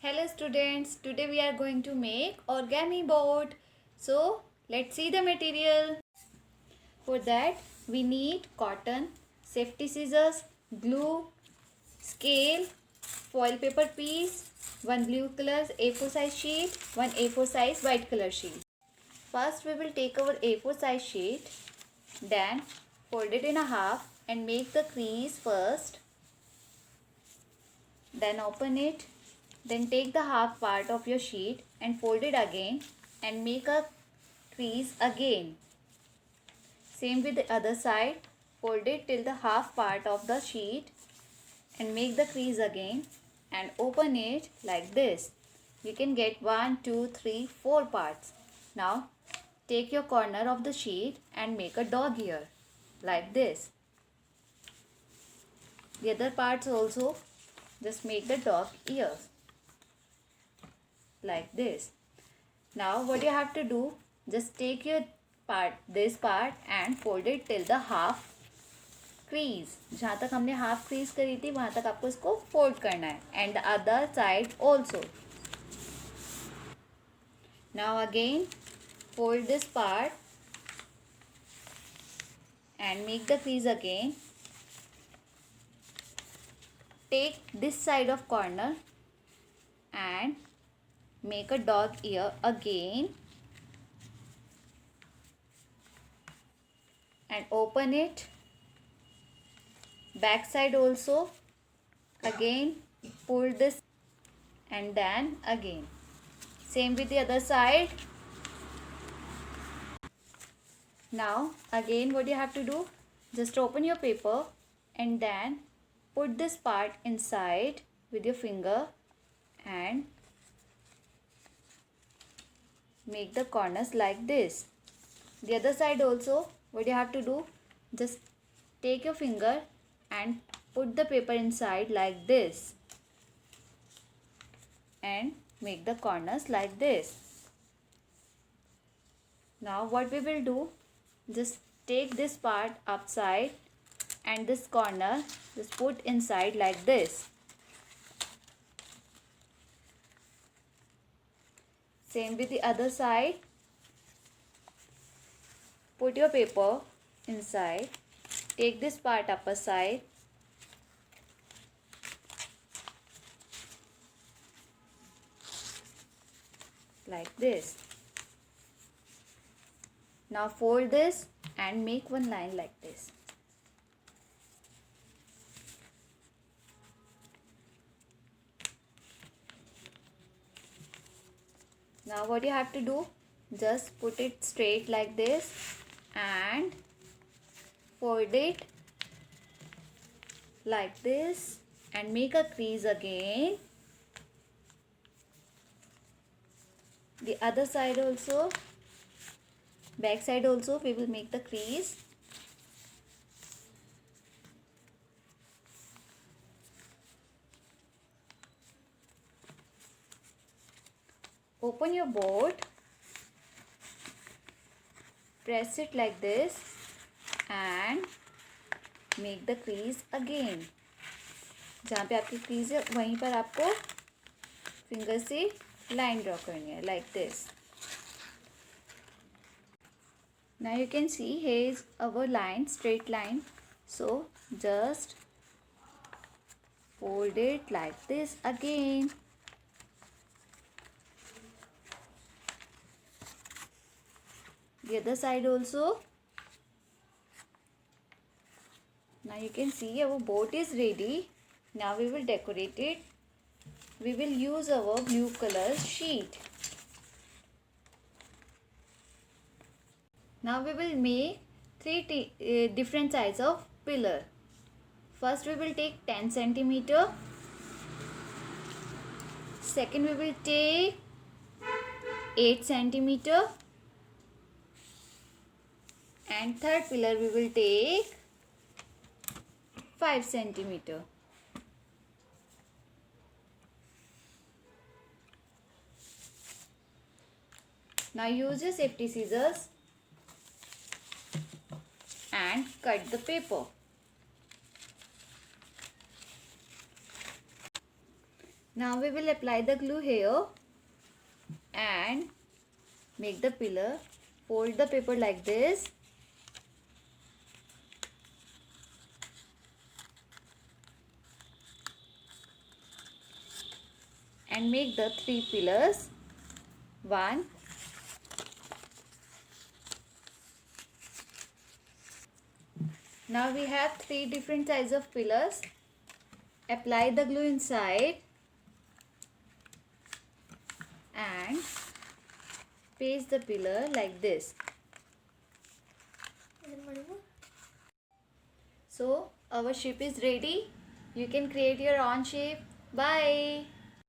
Hello students, today we are going to make origami board. So let's see the material. For that we need cotton, safety scissors, glue, scale, foil paper piece, one blue color A4 size sheet, one A4 size white color sheet. First we will take our A4 size sheet, then fold it in a half and make the crease first. Then open it. Then take the half part of your sheet and fold it again and make a crease again. Same with the other side. Fold it till the half part of the sheet and make the crease again and open it like this. You can get 1, 2, 3, 4 parts. Now take your corner of the sheet and make a dog ear like this. The other parts also just make the dog ears like this. Now what you have to do, just take your this part and fold it till the half crease. जहाँ तक हमने half crease करी थी वहाँ तक आपको इसको fold करना है and the other side also. Now again fold this part and make the crease again. Take this side of corner and make a dog ear again and open it. Back side also again pull this and then again. Same with the other side. Now again what you have to do, just open your paper and then put this part inside with your finger and make the corners like this. The other side also what you have to do, just take your finger and put the paper inside like this and make the corners like this. Now what we will do, just take this part upside and this corner just put inside like this. Same with the other side. Put your paper inside. Take this part upper side. Like this. Now fold this and make one line like this. Now what you have to do, just put it straight like this and fold it like this and make a crease again. The other side also, back side also we will make the crease. Open your board, press it like this and make the crease again. जहाँ पे आपकी crease है वहीं पर आपको finger से line draw करनी है like this. Now you can see here is our line, straight line. So just fold it like this again. The other side also. Now you can see our boat is ready. Now we will decorate it. We will use our blue color sheet. Now we will make three different size of pillar. First we will take 10 centimeter. Second we will take 8 centimeter. And third pillar we will take 5 centimeter. Now use your safety scissors and cut the paper. Now we will apply the glue here and make the pillar. Fold the paper like this. And make the 3 pillars. 1, now we have 3 different sizes of pillars. Apply the glue inside and paste the pillar like this. So our shape is ready. You can create your own shape. Bye.